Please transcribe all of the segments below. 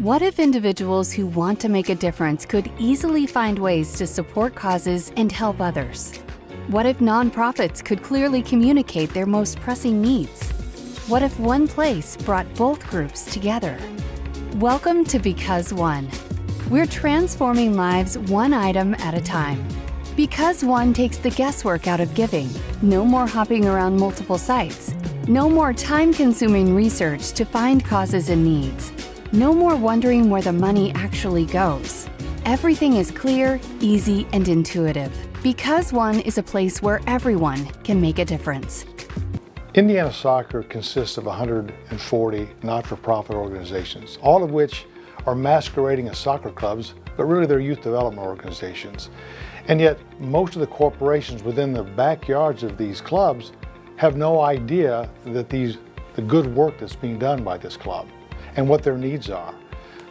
What if individuals who want to make a difference could easily find ways to support causes and help others? What if nonprofits could clearly communicate their most pressing needs? What if one place brought both groups together? Welcome to Because One. We're transforming lives one item at a time. Because One takes the guesswork out of giving. No more hopping around multiple sites. No more time-consuming research to find causes and needs. No more wondering where the money actually goes. Everything is clear, easy, and intuitive. Because One is a place where everyone can make a difference. Indiana Soccer consists of 140 not-for-profit organizations, all of which are masquerading as soccer clubs, but really they're youth development organizations. And yet, most of the corporations within the backyards of these clubs have no idea that the good work that's being done by this club and what their needs are.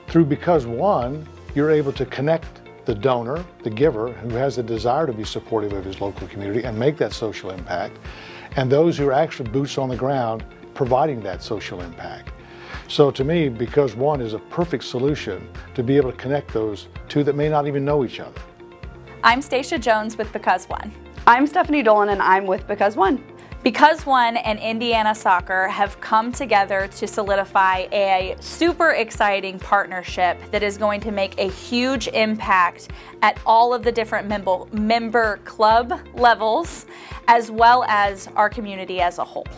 Through Because One, you're able to connect the donor, the giver, who has a desire to be supportive of his local community and make that social impact, and those who are actually boots on the ground providing that social impact. So to me, Because One is a perfect solution to be able to connect those two that may not even know each other. I'm Stacia Jones with Because One. I'm Stephanie Dolan and I'm with Because One. Because One and Indiana Soccer have come together to solidify a super exciting partnership that is going to make a huge impact at all of the different member club levels, as well as our community as a whole.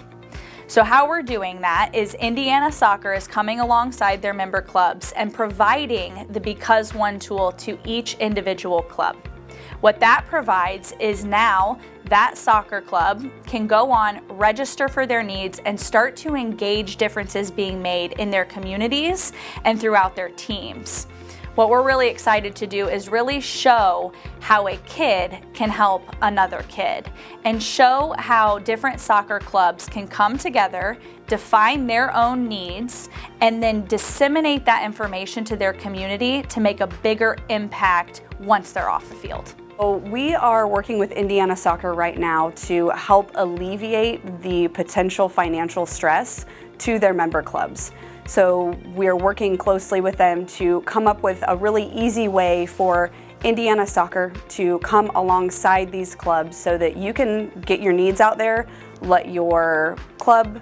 So how we're doing that is Indiana Soccer is coming alongside their member clubs and providing the Because One tool to each individual club. What that provides is now that soccer club can go on, register for their needs, and start to engage differences being made in their communities and throughout their teams. What we're really excited to do is really show how a kid can help another kid and show how different soccer clubs can come together, define their own needs, and then disseminate that information to their community to make a bigger impact once they're off the field. So we are working with Indiana Soccer right now to help alleviate the potential financial stress to their member clubs. So we're working closely with them to come up with a really easy way for Indiana Soccer to come alongside these clubs so that you can get your needs out there, let your club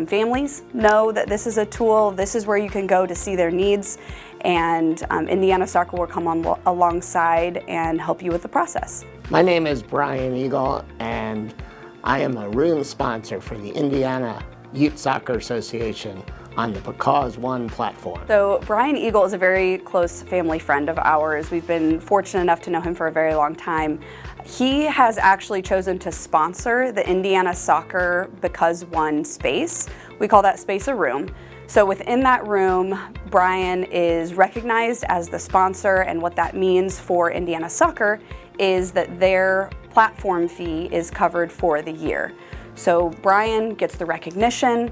families know that this is a tool, this is where you can go to see their needs, and Indiana Soccer will come on alongside and help you with the process. My name is Brian Eagle, and I am a room sponsor for the Indiana Youth Soccer Association on the Because One platform. So Brian Eagle is a very close family friend of ours. We've been fortunate enough to know him for a very long time. He has actually chosen to sponsor the Indiana Soccer Because One space. We call that space a room. So within that room, Brian is recognized as the sponsor, and what that means for Indiana Soccer is that their platform fee is covered for the year. So Brian gets the recognition.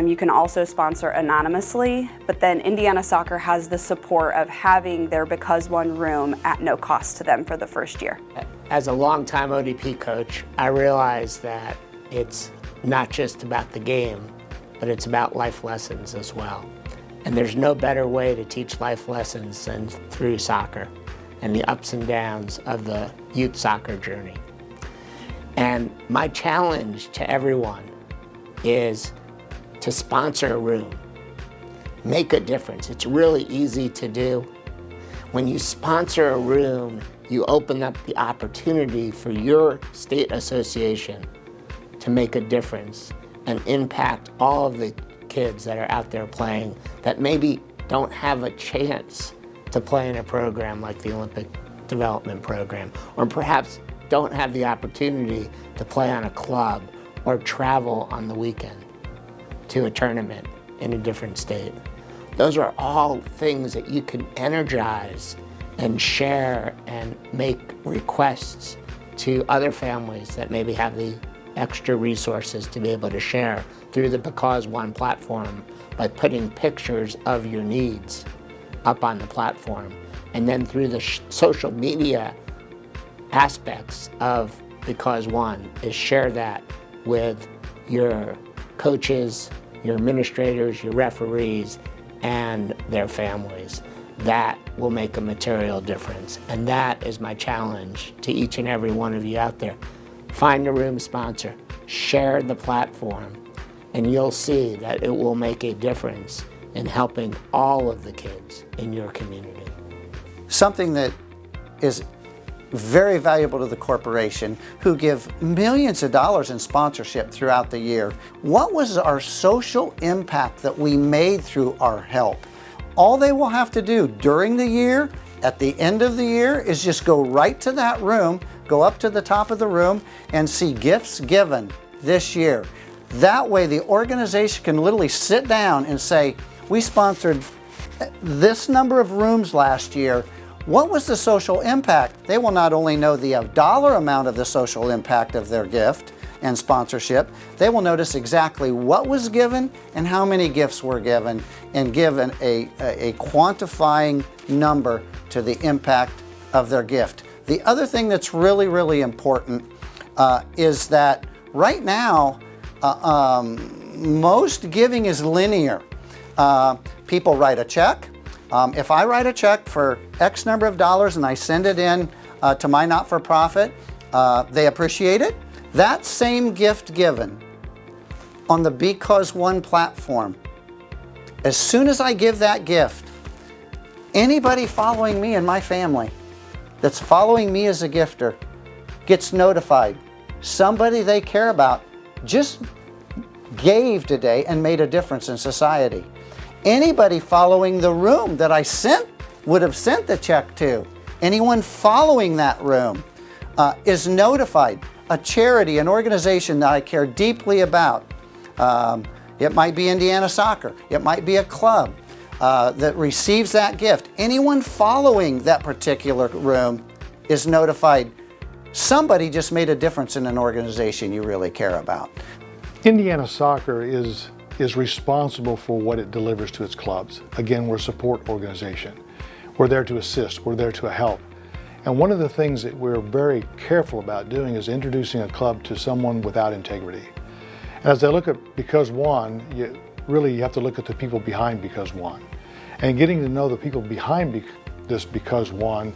You can also sponsor anonymously, but then Indiana Soccer has the support of having their Because One room at no cost to them for the first year. As a longtime ODP coach, I realized that it's not just about the game, but it's about life lessons as well. And there's no better way to teach life lessons than through soccer and the ups and downs of the youth soccer journey. And my challenge to everyone is to sponsor a room. Make a difference. It's really easy to do. When you sponsor a room, you open up the opportunity for your state association to make a difference and impact all of the kids that are out there playing that maybe don't have a chance to play in a program like the Olympic Development Program, or perhaps don't have the opportunity to play on a club or travel on the weekend to a tournament in a different state. Those are all things that you can energize and share and make requests to other families that maybe have the extra resources to be able to share through the Because One platform by putting pictures of your needs up on the platform. And then through the social media aspects of Because One is share that with your coaches, your administrators, your referees, and their families. That will make a material difference. And that is my challenge to each and every one of you out there. Find a room sponsor, share the platform, and you'll see that it will make a difference in helping all of the kids in your community. Something that is very valuable to the corporation, who give millions of dollars in sponsorship throughout the year. What was our social impact that we made through our help? All they will have to do during the year, at the end of the year, is just go right to that room, go up to the top of the room and see gifts given this year. That way the organization can literally sit down and say, we sponsored this number of rooms last year. What was the social impact? They will not only know the dollar amount of the social impact of their gift and sponsorship, they will notice exactly what was given and how many gifts were given, and give a quantifying number to the impact of their gift. The other thing that's really, really important is that right now, most giving is linear. People write a check. If I write a check for X number of dollars and I send it in to my not-for-profit, they appreciate it. That same gift given on the Because One platform, as soon as I give that gift, anybody following me and my family that's following me as a gifter gets notified. Somebody they care about just gave today and made a difference in society. Anybody following the room that I sent would have sent the check to. Anyone following that room is notified. A charity, an organization that I care deeply about. It might be Indiana Soccer. It might be a club that receives that gift. Anyone following that particular room is notified. Somebody just made a difference in an organization you really care about. Indiana Soccer is responsible for what it delivers to its clubs. Again, we're a support organization. We're there to assist, we're there to help. And one of the things that we're very careful about doing is introducing a club to someone without integrity. And as I look at Because One, you have to look at the people behind Because One. And getting to know the people behind this Because One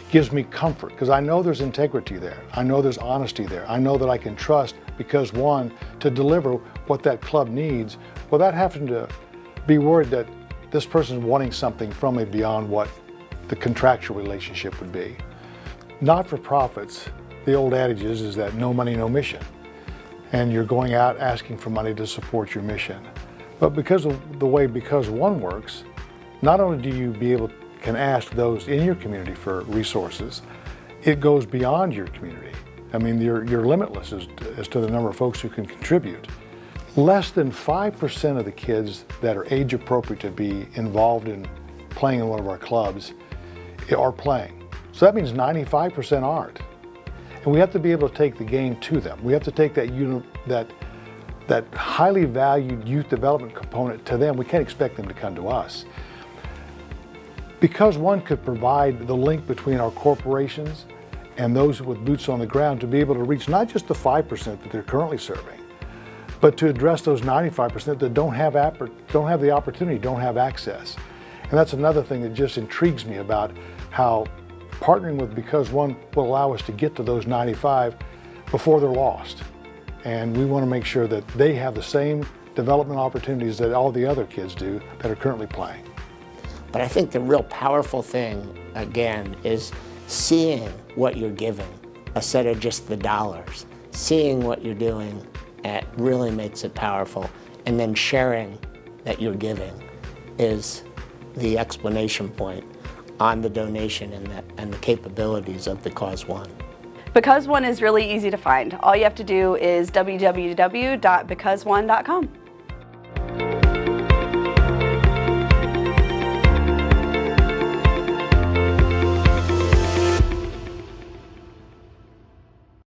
gives me comfort, because I know there's integrity there. I know there's honesty there. I know that I can trust Because One to deliver what that club needs without having to be worried that this person's wanting something from me beyond what the contractual relationship would be. Not-for-profits, the old adage is that no money, no mission. And you're going out asking for money to support your mission. But because of the way Because One works, not only do you can ask those in your community for resources, it goes beyond your community. I mean, you're limitless as to the number of folks who can contribute. Less than 5% of the kids that are age appropriate to be involved in playing in one of our clubs are playing. So that means 95% aren't. And we have to be able to take the game to them. We have to take that highly valued youth development component to them. We can't expect them to come to us. Because One could provide the link between our corporations and those with boots on the ground to be able to reach not just the 5% that they're currently serving, but to address those 95% that don't have the opportunity, don't have access. And that's another thing that just intrigues me about how partnering with Because One will allow us to get to those 95 before they're lost. And we want to make sure that they have the same development opportunities that all the other kids do that are currently playing. But I think the real powerful thing, again, is seeing what you're giving instead of just the dollars. Seeing what you're doing, it really makes it powerful. And then sharing that you're giving is the explanation point on the donation and the capabilities of Because One. Because One is really easy to find. All you have to do is www.becauseone.com.